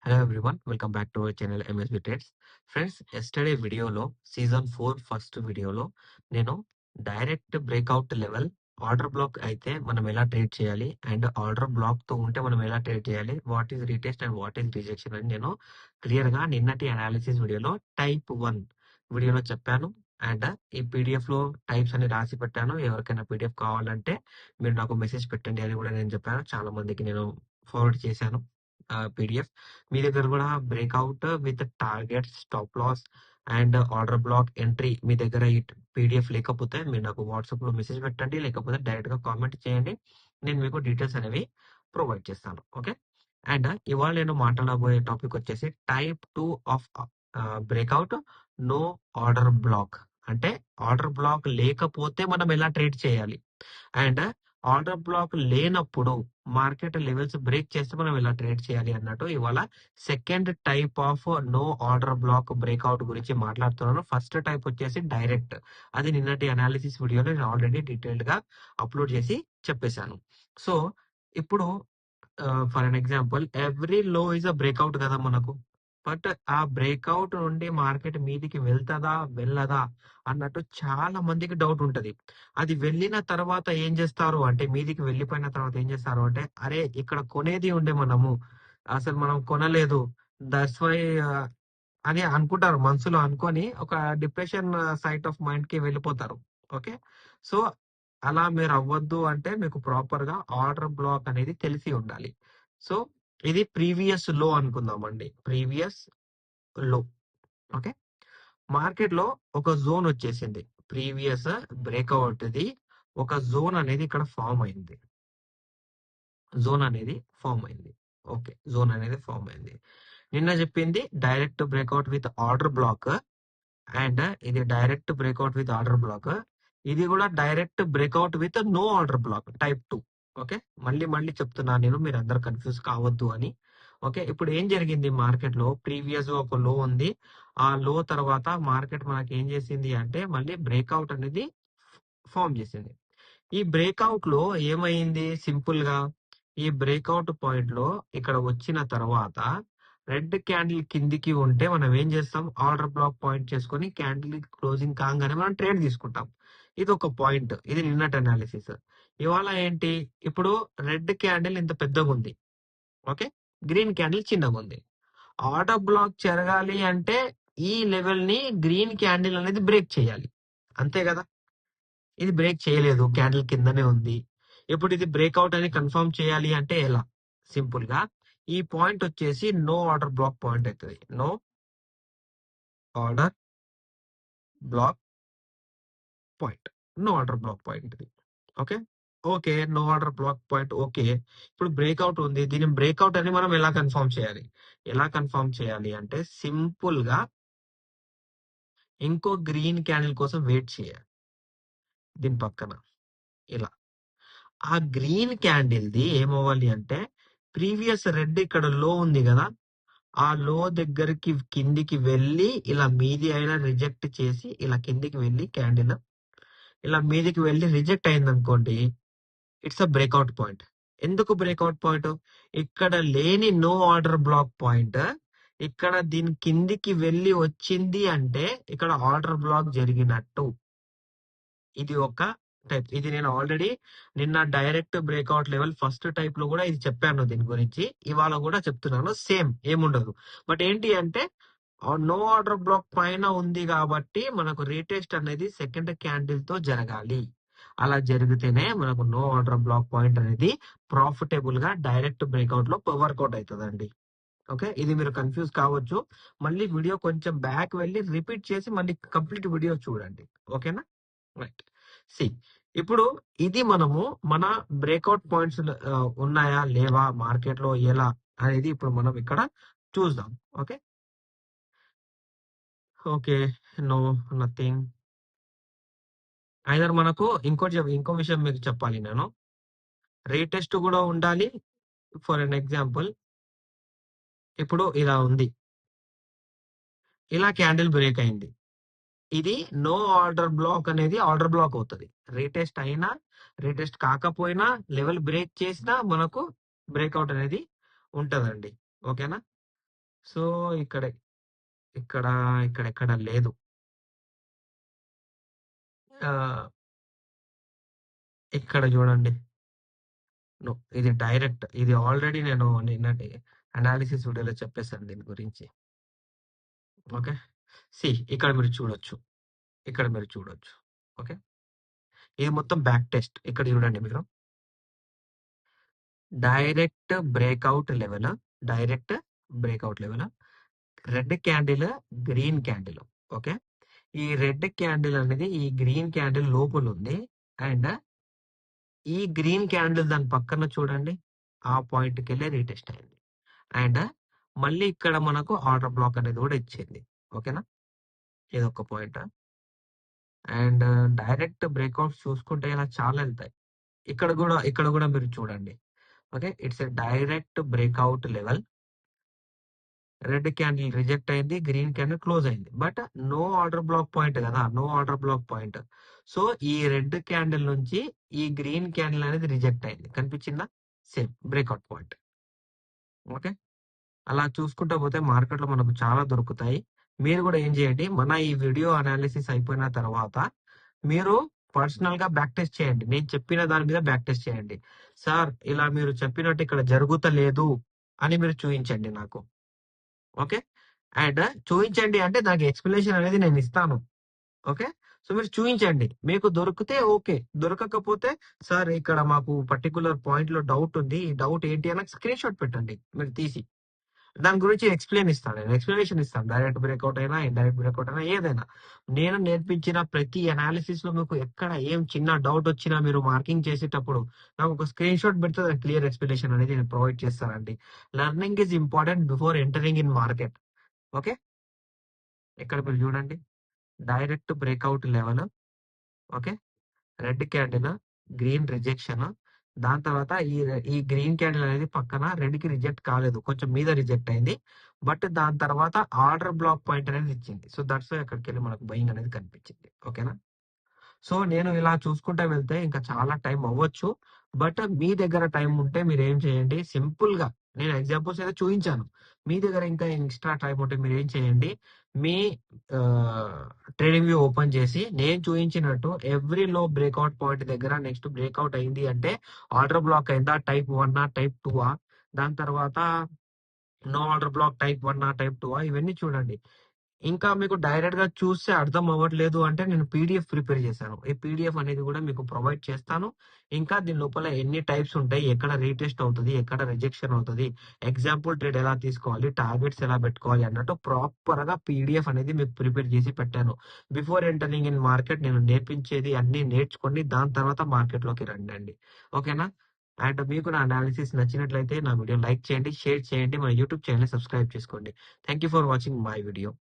Hello everyone, welcome back to our channel MSB Trades. Friends yesterday వీడియోలో season 4 first వీడియోలో నేను direct breakout level order black అయితే మనం ఎలా ట్రేడ్ చేయాలి అండ్ ఆర్డర్ బ్లాక్ తో ఉంటే మనం ఎలా ట్రేడ్ చేయాలి, what is retest and what is rejection అని నేను క్లియర్ గా నిన్నటి అనాలిసిస్ వీడియోలో టైప్ 1 వీడియోలో చెప్పాను. అండ్ ఈ పీడిఎఫ్ లో టైప్స్ అని రాసి పెట్టాను. ఎవరికైనా పీడిఎఫ్ కావాలంటే మీరు నాకు మెసేజ్ పెట్టండి అని కూడా నేను చెప్పాను. చాలా మందికి నేను ఫార్వర్డ్ చేశాను పీడిఎఫ్. మీ దగ్గర కూడా breakout with target stop loss and order block entry మీ దగ్గర ఈ పీడిఎఫ్ లేకపోతే మీరు నాకు వాట్సాప్ లో మెసేజ్ పెట్టండి, లేకపోతే డైరెక్ట్ గా కామెంట్ చేయండి. నేను మీకు డీటెయిల్స్ అనేవి ప్రొవైడ్ చేస్తాను. ఓకే. అండ్ ఇవాళ నేను మాట్లాడబోయే టాపిక్ వచ్చేసి type 2 of breakout no order block. అంటే ఆర్డర్ బ్లాక్ లేకపోతే మనం ఎలా ట్రేడ్ చేయాలి అండ్ ఆర్డర్ బ్లాక్ లేనప్పుడు మార్కెట్ లెవెల్స్ బ్రేక్ చేస్తే మనం ఎలా ట్రేడ్ చేయాలి అన్నట్టు ఇవాళ second type of no order block breakout గురించి మాట్లాడుతున్నాను. ఫస్ట్ టైప్ వచ్చేసి డైరెక్ట్. అది నిన్నటి అనాలిసిస్ వీడియోలో నేను ఆల్రెడీ డీటెయిల్డ్ గా అప్లోడ్ చేసి చెప్పేశాను. సో ఇప్పుడు ఫర్ అన్ ఎగ్జాంపుల్ ఎవ్రీ లో ఇస్ అ బ్రేక్అవుట్ కదా మనకు. బట్ ఆ బ్రేక్అవుట్ నుండి మార్కెట్ మీదికి వెళ్తదా వెళ్ళదా అన్నట్టు చాలా మందికి డౌట్ ఉంటది. అది వెళ్ళిన తర్వాత ఏం చేస్తారు అంటే, మీదికి వెళ్ళిపోయిన తర్వాత ఏం చేస్తారు అంటే, అరే ఇక్కడ కొనేది ఉండే మనము అసలు మనం కొనలేదు, దట్స్ వై అని అనుకుంటారు. మనసులో అనుకొని ఒక డిప్రెషన్ సైట్ ఆఫ్ మైండ్ కి వెళ్ళిపోతారు. ఓకే. సో అలా మీరు అవ్వద్దు అంటే మీకు ప్రాపర్ గా ఆర్డర్ బ్లాక్ అనేది తెలిసి ఉండాలి. సో ఇది ప్రీవియస్ లో అనుకుందామండి. ప్రీవియస్ లో. ఓకే. మార్కెట్ లో ఒక జోన్ వచ్చేసింది. ప్రీవియస్ బ్రేక్అవుట్ ది ఒక జోన్ అనేది ఇక్కడ ఫామ్ అయింది. జోన్ అనేది ఫామ్ అయింది. ఓకే. జోన్ అనేది ఫామ్ అయింది. నిన్న చెప్పింది direct breakout with order block and ఇది direct breakout with order block. ఇది కూడా direct breakout with no order block type 2. Okay. మళ్ళీ మళ్ళీ చెప్తున్నాను నేను, మీరు అందరు కన్ఫ్యూజ్ కావద్దు అని. ఓకే. ఇప్పుడు ఏం జరిగింది మార్కెట్ లో, ప్రీవియస్ ఒక లో ఉంది. ఆ లో తర్వాత మార్కెట్ మనకి ఏం చేసింది అంటే మళ్ళీ బ్రేక్అవుట్ అనేది ఫామ్ చేసింది. ఈ బ్రేక్అవుట్ లో ఏమైంది సింపుల్ గా, ఈ బ్రేక్అవుట్ పాయింట్ లో ఇక్కడ వచ్చిన తర్వాత రెడ్ క్యాండిల్ కిందికి ఉంటే మనం ఏం చేస్తాం, ఆర్డర్ బ్లాక్ పాయింట్ చేసుకొని క్యాండిల్ క్లోజింగ్ కాగానే మనం ట్రేడ్ తీసుకుంటాం. ఇది ఒక పాయింట్. ఇది నిన్నటి అనాలిసిస్. ఇవాళ ఏంటి, ఇప్పుడు రెడ్ క్యాండిల్ ఇంత పెద్దగా ఉంది. ఓకే. గ్రీన్ క్యాండిల్ చిన్నగా ఉంది. ఆర్డర్ బ్లాక్ జరగాలి అంటే ఈ లెవెల్ ని గ్రీన్ క్యాండిల్ అనేది బ్రేక్ చేయాలి. అంతే కదా. ఇది బ్రేక్ చేయలేదు, క్యాండిల్ కిందనే ఉంది. ఇప్పుడు ఇది బ్రేక్అవుట్ అని కన్ఫర్మ్ చేయాలి అంటే ఎలా, సింపుల్ గా ఈ పాయింట్ వచ్చేసి నో ఆర్డర్ బ్లాక్ పాయింట్ అవుతుంది. No order block point. No order block point ఇది. Okay. Okay. No order block point. Okay. ఇప్పుడు బ్రేక్అవుట్ ఉంది. దీని బ్రేక్అవుట్ అని మనం ఎలా కన్ఫర్మ్ చేయాలి, ఎలా కన్ఫర్మ్ చేయాలి అంటే సింపుల్ గా ఇంకో గ్రీన్ క్యాండిల్ కోసం వెయిట్ చేయాలి. దీని పక్కన ఇలా ఆ గ్రీన్ క్యాండిల్ ది ఏమవ్వాలి అంటే, ప్రీవియస్ రెడ్ ఇక్కడ లో ఉంది కదా, ఆ లో దగ్గరికి కిందికి వెళ్ళి ఇలా మీది అయినా రిజెక్ట్ చేసి ఇలా కిందికి వెళ్ళి క్యాండిల్ ఇలా మీదికి వెళ్ళి రిజెక్ట్ అయింది అనుకోండి, ఇట్స్ అ బ్రేక్అవుట్ పాయింట్. ఎందుకు బ్రేక్అవుట్ పాయింట్, ఇక్కడ లేని నో ఆర్డర్ బ్లాక్ పాయింట్ ఇక్కడ దీని కిందికి వెళ్ళి వచ్చింది అంటే ఇక్కడ ఆర్డర్ బ్లాక్ జరిగినట్టు. ఇది ఒక టైప్. ఇది నేను ఆల్రెడీ నిన్న direct breakout level first type లో కూడా ఇది చెప్పాను. దీని గురించి ఇవాళ కూడా చెప్తున్నాను. సేమ్ ఏముండదు. బట్ ఏంటి అంటే నో ఆర్డర్ బ్లాక్ పైన ఉంది కాబట్టి మనకు రీటెస్ట్ అనేది సెకండ్ క్యాండిల్ తో జరగాలి. అలా జరిగితేనే మనకు నో ఆర్డర్ బ్లాక్ పాయింట్ అనేది ప్రాఫిటబుల్ గా డైరెక్ట్ బ్రేక్అవుట్ లో వర్కౌట్ అవుతుందండి. ఓకే. ఇది మీరు కన్ఫ్యూజ్ కావచ్చు. మళ్ళీ వీడియో కొంచెం బ్యాక్ వెళ్ళి రిపీట్ చేసి మళ్ళీ కంప్లీట్ వీడియో చూడండి. ఓకేనా. రైట్. సి, ఇప్పుడు ఇది మనము మన బ్రేక్అవుట్ పాయింట్స్ ఉన్నాయా లేవా మార్కెట్ లో ఎలా అనేది ఇప్పుడు మనం ఇక్కడ చూద్దాం. Okay. Okay. No, nothing. Either మనకు ఇంకో విషయం మీకు చెప్పాలి నేను, రీటెస్ట్ కూడా ఉండాలి. ఫర్ అన్ ఎగ్జాంపుల్ ఇప్పుడు ఇలా ఉంది, ఇలా క్యాండిల్ బ్రేక్ అయింది. ఇది నో ఆర్డర్ బ్లాక్ అనేది ఆర్డర్ బ్లాక్ అవుతుంది. రీటెస్ట్ అయినా రీటెస్ట్ కాకపోయినా లెవెల్ బ్రేక్ చేసినా మనకు బ్రేక్అవుట్ అనేది ఉంటదండి. ఓకేనా. సో, ఇక్కడ ఇక్కడ ఇక్కడెక్కడ లేదు. ఆహ్, ఇక్కడ చూడండి. నో. ఇది డైరెక్ట్. ఇది ఆల్రెడీ నేను నిన్నటి అనాలిసిస్ వీడియోలో చెప్పేసాను దీని గురించి. ఓకే. ఇక్కడ మీరు చూడొచ్చు. ఇక్కడ మీరు చూడొచ్చు. ఓకే. ఇది మొత్తం బ్యాక్ టెస్ట్. ఇక్కడ చూడండి మీరు. Direct breakout level, direct breakout level, red candle, green candle. Okay. ఈ రెడ్ క్యాండిల్ అనేది ఈ గ్రీన్ క్యాండిల్ లోపలుంది. అండ్ ఈ గ్రీన్ క్యాండిల్ దాని పక్కన చూడండి. ఆ పాయింట్‌కెళ్ళి రీటెస్ట్ అయింది. అండ్ మళ్ళీ ఇక్కడ మనకు ఆర్డర్ బ్లాక్ అనేది కూడా ఇచ్చింది. ఓకేనా? ఇదొక పాయింట్. అండ్ డైరెక్ట్ బ్రేక్‌ఔట్స్ చూసుకుంటే ఇలా చాలా ఎళ్తాయి. ఇక్కడ గూడా మీరు చూడండి. Okay. It's a direct breakout level. Red candle reject అయింది. గ్రీన్ క్యాండిల్ క్లోజ్ అయింది. But no order block point గదా! No order block point. So, ఈ రెడ్ క్యాండిల్ నుంచి ఈ గ్రీన్ క్యాండిల్ అనేది రిజెక్ట్ అయింది. కనిపించిందా? Same breakout point. ఓకే. అలా చూసుకుంటా పోతే మార్కెట్‌లో మనకు చాలా దొరుకుతాయి. మీరు గూడా ఏం చేయండి, మన ఈ వీడియో అనాలిసిస్ అయిపోయిన తర్వాత మీరు పర్సనల్‌గా బ్యాక్ టెస్ట్ చేయండి. నేను చెప్పిన దాని మీద బ్యాక్ టెస్ట్ చేయండి. సార్ ఇలా మీరు చెప్పినట్టు ఇక్కడ జరుగుతలేదు అని మీరు చూయించండి నాకు. ఓకే. అండ్ చూయించండి అంటే దానికి ఎక్స్‌ప్లనేషన్ అనేది నేనిస్తాను. ఓకే. సో, మీరు చూయించండి. మీకు దొరికితే ఓకే. దొరకకపోతే సార్ ఇక్కడ మాకు పర్టిక్యులర్ పాయింట్‌లో డౌట్ ఉంది. ఈ డౌట్ ఏంటి అని నాకు స్క్రీన్‌షాట్ పెట్టండి మీరు తీసి. దాని గురించి ఎక్స్‌ప్లనేషన్ ఇస్తాను. డైరెక్ట్ బ్రేకౌట్ అయినా, ఇండైరెక్ట్ బ్రేకౌట్ అయినా ఏదైనా. నేను నేర్పించిన ప్రతి అనాలిసిస్‌లో మీకు ఎక్కడ ఏం చిన్న డౌట్ వచ్చినా మీరు మార్కింగ్ చేసేటప్పుడు నాకు ఒక స్క్రీన్‌షాట్ పెడితే దానికి క్లియర్ ఎక్స్‌ప్లనేషన్ అనేది నేను ప్రొవైడ్ చేస్తానండి. Learning is important before entering in market. Okay. ఇక్కడ మీరు చూడండి. Direct breakout level. Okay. Red candle, green rejection. దాని తర్వాత ఈ గ్రీన్ క్యాండిల్ అనేది పక్కన రెడ్‌కి రిజెక్ట్ కాలేదు. కొంచెం మీద రిజెక్ట్ అయింది. బట్ దాని తర్వాత ఆర్డర్ బ్లాక్ పాయింట్ అనేది ఇచ్చింది. సో, దట్స్ వై అక్కడికెళ్ళి మనకు బయింగ్ అనేది కనిపించింది. ఓకేనా? సో, నేను ఇలా చూసుకుంటా వెళ్తే ఇంకా చాలా టైం అవ్వచ్చు. బట్ మీ దగ్గర టైం ఉంటే మీరేం చేయండి, సింపుల్‌గా నేను ఎగ్జాంపుల్స్ అయితే చూయించాను. మీ దగ్గర ఇంకా ఎక్స్‌ట్రా టైం ఉంటే మీరేం చేయండి, మీ ఆహ్, ట్రేడింగ్ వ్యూ ఓపెన్ చేసి నేను చూయించినట్టు ఎవ్రీ లో బ్రేక్‌ఔట్ పాయింట్ దగ్గర నెక్స్ట్ బ్రేక్‌ఔట్ అయింది అంటే ఆర్డర్ బ్లాక్ అయిందా? టైప్ 1 టైప్ 2 దాని తర్వాత no order block type 1 type 2 ఇవన్నీ చూడండి. ఇంకా మీకు డైరెక్ట్‌గా చూస్తే అర్థం అవ్వట్లేదు అంటే నేను పీడీఎఫ్ ప్రిపేర్ చేశాను. ఈ పీడీఎఫ్ అనేది కూడా మీకు ప్రొవైడ్ చేస్తాను. ఇంకా దీని లోపల ఎన్ని టైప్స్ ఉంటాయి, ఎక్కడ రీటెస్ట్ అవుతది, ఎక్కడ రిజెక్షన్ అవుతది, ఎగ్జాంపుల్ ట్రేడ్ ఎలా తీసుకోవాలి, టార్గెట్స్ ఎలా పెట్టుకోవాలి అన్నట్టు ప్రాపర్‌గా పీడీఎఫ్ అనేది మీకు ప్రిపేర్ చేసి పెట్టాను. బిఫోర్ ఎంటరింగ్ ఇన్ మార్కెట్ నేను నేర్పించేది అన్నీ నేర్చుకోండి. దాని తర్వాత మార్కెట్‌లోకి రండండి. ఓకేనా? అండ్ మీకు నా అనాలిసిస్ నచ్చినట్లయితే నా వీడియో లైక్ చేయండి, షేర్ చేయండి. మన యూట్యూబ్ ఛానెల్‌ని సబ్స్క్రైబ్ చేసుకోండి. Thank you for watching my video.